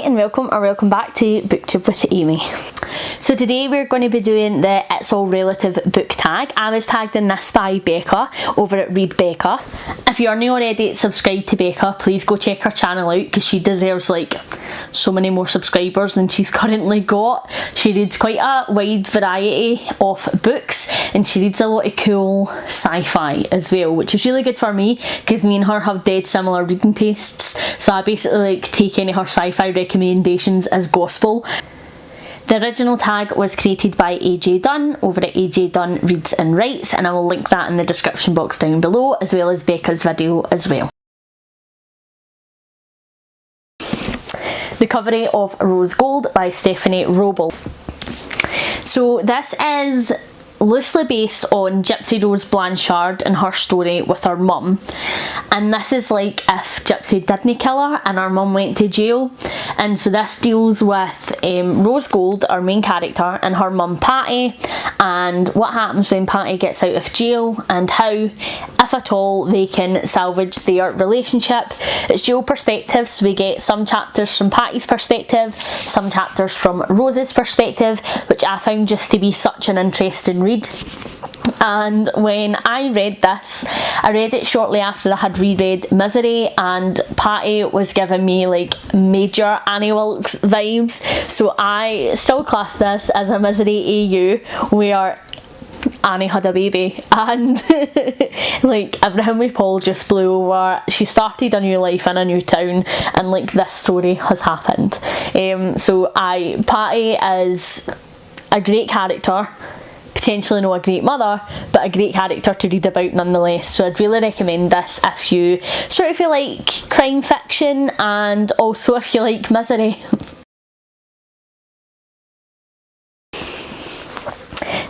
and welcome back to BookTube with Amy. So today we're going to be doing the It's All Relative book tag. I was tagged in this by Becca over at Read Becca. If you aren't already subscribed to Becca, please go check her channel out because she deserves like so many more subscribers than she's currently got. She reads quite a wide variety of books and she reads a lot of cool sci-fi as well, which is really good for me because me and her have dead similar reading tastes. So I basically like take any of her sci-fi recommendations as gospel. The original tag was created by AJ Dunn over at AJ Dunn Reads and Writes, and I will link that in the description box down below, as well as Becca's video as well. The Cover of Rose Gold by Stephanie Roble. So this is loosely based on Gypsy Rose Blanchard and her story with her mum, and this is like if Gypsy didn't kill her and her mum went to jail. And so this deals with Rose Gold, our main character, and her mum Patty, and what happens when Patty gets out of jail and how, if at all, they can salvage their relationship. It's dual perspectives, so we get some chapters from Patty's perspective, some chapters from Rose's perspective, which I found just to be such an interesting read. And when I read this, I read it shortly after I had reread Misery, and Patty was giving me like major Annie Wilkes vibes, so I still class this as a Misery AU where Annie had a baby and like everything with Paul just blew over. She started a new life in a new town and like this story has happened. So Patty is a great character, potentially not a great mother, but a great character to read about nonetheless. So I'd really recommend this if you sort of feel like crime fiction and also if you like Misery.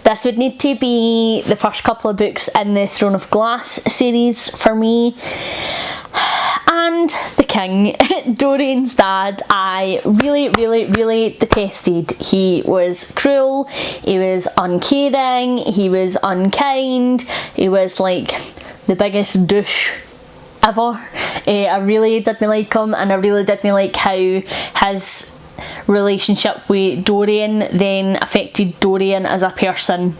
This would need to be the first couple of books in the Throne of Glass series for me. And the king, Dorian's dad, I really detested. He was cruel, he was uncaring, he was unkind, he was like the biggest douche ever. I really didn't like him, and I really didn't like how his relationship with Dorian then affected Dorian as a person.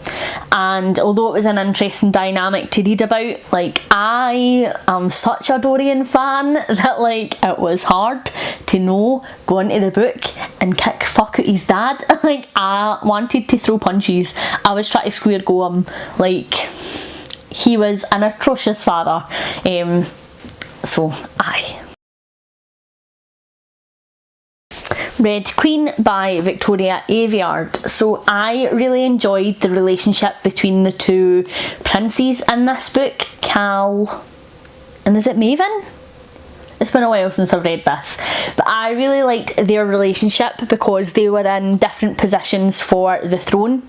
And although it was an interesting dynamic to read about, like I am such a Dorian fan that like it was hard to know going into the book and kick fuck at his dad. Like I wanted to throw punches, I was trying to square go him, like he was an atrocious father. So aye. Red Queen by Victoria Aveyard. So I really enjoyed the relationship between the two princes in this book, Cal and is it Maven? It's been a while since I've read this, but I really liked their relationship because they were in different positions for the throne.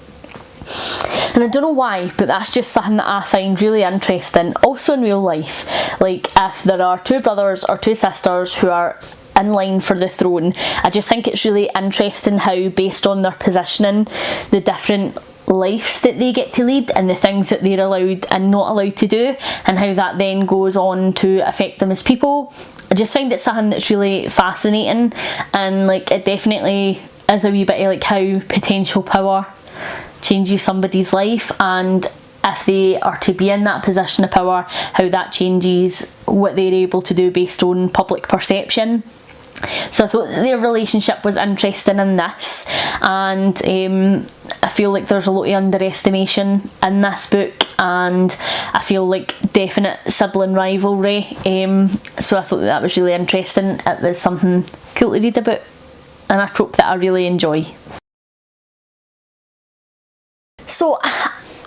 And I don't know why, but that's just something that I find really interesting. Also in real life, like if there are two brothers or two sisters who are in line for the throne, I just think it's really interesting how, based on their positioning, the different lives that they get to lead and the things that they're allowed and not allowed to do, and how that then goes on to affect them as people. I just find it something that's really fascinating, and like it definitely is a wee bit of like how potential power changes somebody's life, and if they are to be in that position of power, how that changes what they're able to do based on public perception. So I thought their relationship was interesting in this, and I feel like there's a lot of underestimation in this book, and I feel like definite sibling rivalry. So I thought that was really interesting. It was something cool to read about, and a trope that I really enjoy. So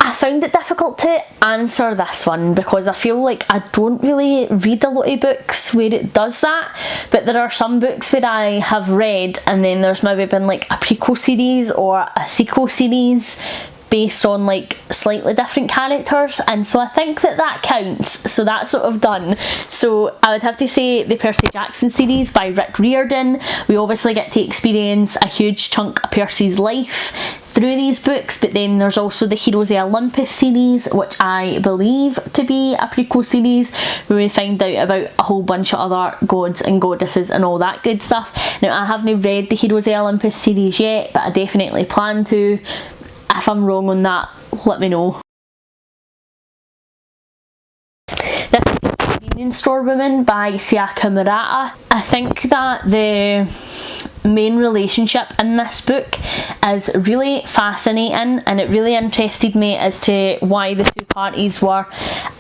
I found it difficult to answer this one because I feel like I don't really read a lot of books where it does that, but there are some books where I have read and then there's maybe been like a prequel series or a sequel series based on like slightly different characters, and so I think that counts, so that's sort of done. So I would have to say the Percy Jackson series by Rick Riordan. We obviously get to experience a huge chunk of Percy's life through these books, but then there's also the Heroes of Olympus series, which I believe to be a prequel series where we find out about a whole bunch of other gods and goddesses and all that good stuff. Now I haven't read the Heroes of Olympus series yet, but I definitely plan to. If I'm wrong on that, let me know. This is The Convenience Store Woman by Sayaka Murata. I think that the main relationship in this book is really fascinating, and it really interested me as to why the two parties were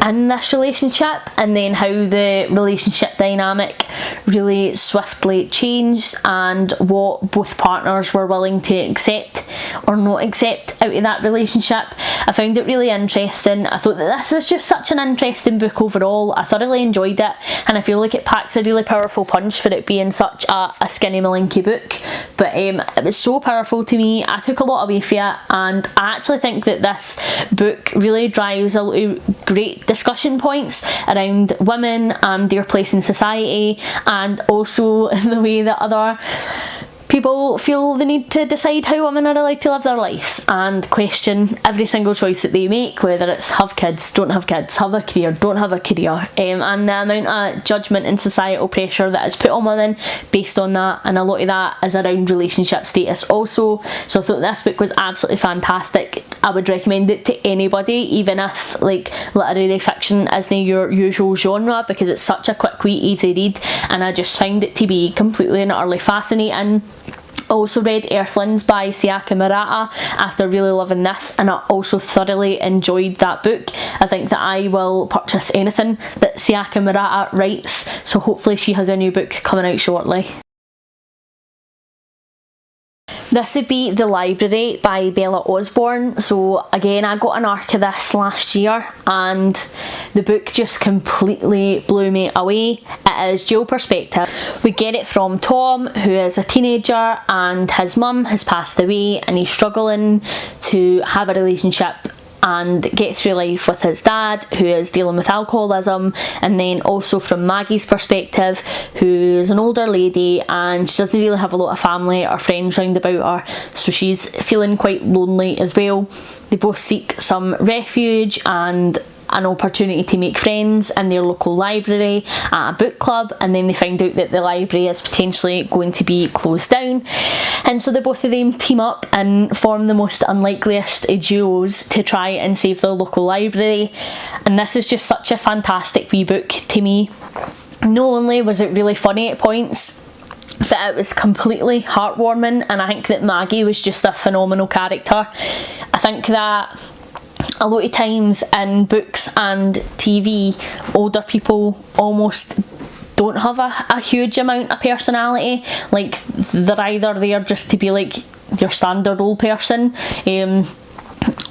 in this relationship, and then how the relationship dynamic really swiftly changed and what both partners were willing to accept or not accept out of that relationship. I found it really interesting. I thought that this is just such an interesting book overall. I thoroughly enjoyed it, and I feel like it packs a really powerful punch for it being such a skinny malinky book, but it was so powerful to me. I took a lot away from it, and I actually think that this book really drives a lot of great discussion points around women and their place in society, and also the way that other people feel the need to decide how women are allowed to live their lives and question every single choice that they make, whether it's have kids, don't have kids, have a career, don't have a career, and the amount of judgment and societal pressure that is put on women based on that, and a lot of that is around relationship status also. So I thought this book was absolutely fantastic. I would recommend it to anybody, even if like literary fiction isn't your usual genre, because it's such a quick, wee, easy read, and I just found it to be completely and utterly fascinating. Also read Earthlings by Sayaka Murata after really loving this, and I also thoroughly enjoyed that book. I think that I will purchase anything that Sayaka Murata writes, so hopefully she has a new book coming out shortly. This would be The Library by Bella Osborne. So again, I got an arc of this last year, and the book just completely blew me away. It is dual perspective. We get it from Tom, who is a teenager and his mum has passed away, and he's struggling to have a relationship and get through life with his dad, who is dealing with alcoholism, and then also from Maggie's perspective, who's an older lady and she doesn't really have a lot of family or friends round about her, so she's feeling quite lonely as well. They both seek some refuge and an opportunity to make friends in their local library at a book club, and then they find out that the library is potentially going to be closed down, and so the both of them team up and form the most unlikeliest of duos to try and save the local library. And this is just such a fantastic wee book to me. Not only was it really funny at points, but it was completely heartwarming, and I think that Maggie was just a phenomenal character. I think that a lot of times in books and TV, older people almost don't have a huge amount of personality. Like, they're either there just to be like your standard old person,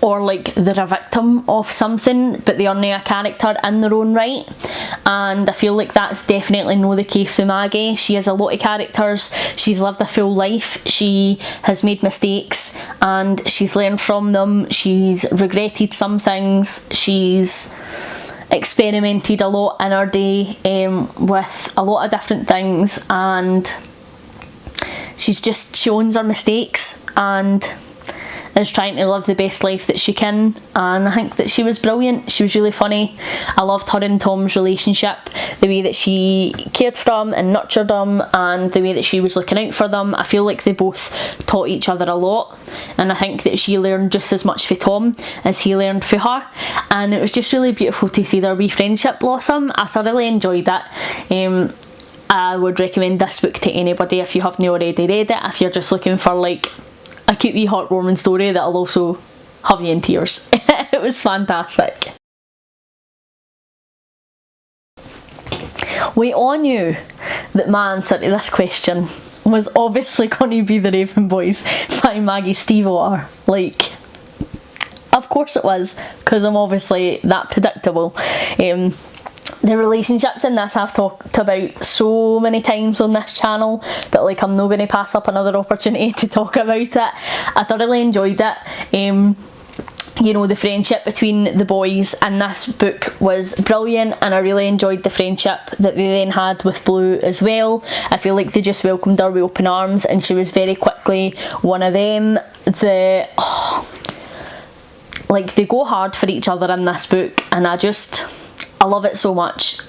or like they're a victim of something, but they aren't a character in their own right. And I feel like that's definitely not the case with Maggie. She has a lot of characters, she's lived a full life, she has made mistakes and she's learned from them, she's regretted some things, she's experimented a lot in her day with a lot of different things, and she owns her mistakes and is trying to live the best life that she can. And I think that she was brilliant. She was really funny. I loved her and Tom's relationship, the way that she cared for them and nurtured them, and the way that she was looking out for them. I feel like they both taught each other a lot, and I think that she learned just as much for Tom as he learned for her, and it was just really beautiful to see their wee friendship blossom. I thoroughly enjoyed it. I would recommend this book to anybody if you haven't already read it, if you're just looking for like a cute wee heartwarming story that'll also have you in tears. It was fantastic. We all knew that my answer to this question was obviously going to be The Raven Boys by Maggie Stiefvater. Like, of course it was, because I'm obviously that predictable. The relationships in this I've talked about so many times on this channel, but like, I'm not going to pass up another opportunity to talk about it. I thoroughly enjoyed it. you know, the friendship between the boys in this book was brilliant, and I really enjoyed the friendship that they then had with Blue as well. I feel like they just welcomed her with open arms, and she was very quickly one of them. Like, they go hard for each other in this book, and I love it so much.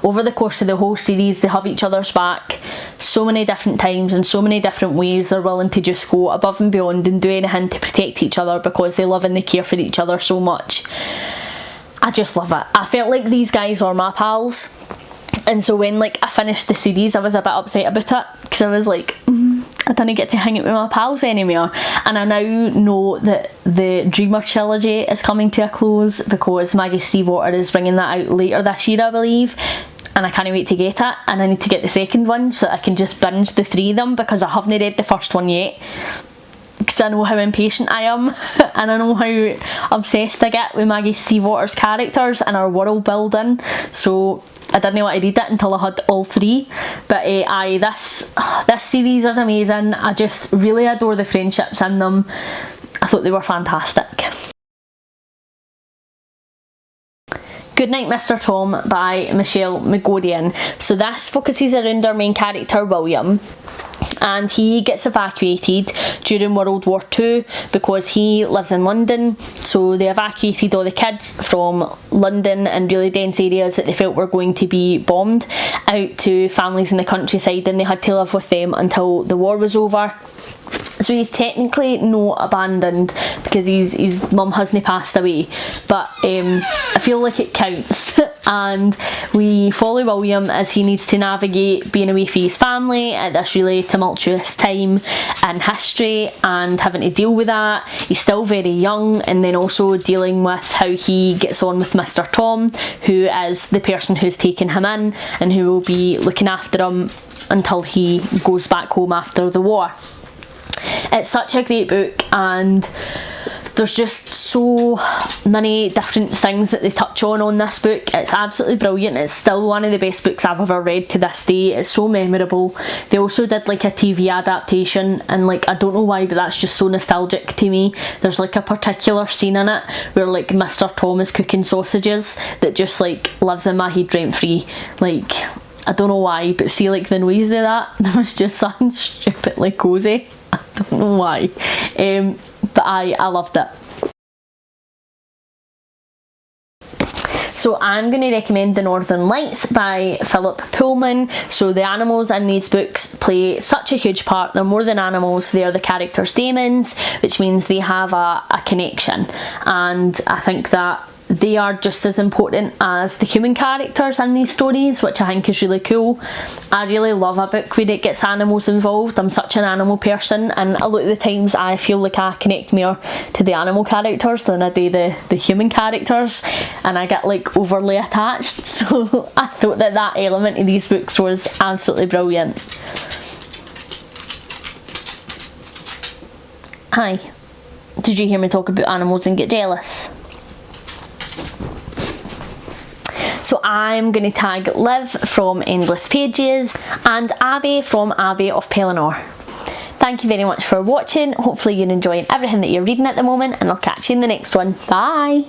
Over the course of the whole series, they have each other's back so many different times in so many different ways. They're willing to just go above and beyond and do anything to protect each other because they love and they care for each other so much. I just love it. I felt like these guys were my pals, and so when like I finished the series, I was a bit upset about it because I was like, I didn't get to hang out with my pals anymore. And I now know that the Dreamer trilogy is coming to a close because Maggie Stiefvater is bringing that out later this year, I believe, and I can't wait to get it, and I need to get the second one so that I can just binge the 3 of them, because I haven't read the first one yet, because I know how impatient I am and I know how obsessed I get with Maggie Stiefvater's characters and her world building, so I didn't want to read it until I had all 3. But this series is amazing. I just really adore the friendships in them. I thought they were fantastic. Goodnight Mr. Tom by Michelle McGodian. So this focuses around our main character William, and he gets evacuated during World War II because he lives in London. So they evacuated all the kids from London and really dense areas that they felt were going to be bombed out to families in the countryside, and they had to live with them until the war was over. So he's technically not abandoned because his mum hasn't passed away, but I feel like it counts. And we follow William as he needs to navigate being away from his family at this really tumultuous time in history and having to deal with that. He's still very young, and then also dealing with how he gets on with Mr. Tom, who is the person who's taken him in and who will be looking after him until he goes back home after the war. It's such a great book, and there's just so many different things that they touch on this book. It's absolutely brilliant. It's still one of the best books I've ever read to this day. It's so memorable. They also did like a TV adaptation, and like, I don't know why, but that's just so nostalgic to me. There's like a particular scene in it where like Mr. Tom is cooking sausages that just like lives in my head rent free. Like, I don't know why, but see, like the noise of that was just something stupidly cosy. I don't know why, but I loved it. So I'm going to recommend The Northern Lights by Philip Pullman. So the animals in these books play such a huge part. They're more than animals, they are the characters' daemons, which means they have a connection, and I think that they are just as important as the human characters in these stories, which I think is really cool. I really love a book where it gets animals involved. I'm such an animal person, and a lot of the times I feel like I connect more to the animal characters than I do the human characters, and I get like overly attached. So I thought that element of these books was absolutely brilliant. Hi, did you hear me talk about animals and get jealous? So I'm going to tag Liv from Endless Pages and Abby from Abbey of Pelennor. Thank you very much for watching. Hopefully you're enjoying everything that you're reading at the moment, and I'll catch you in the next one. Bye!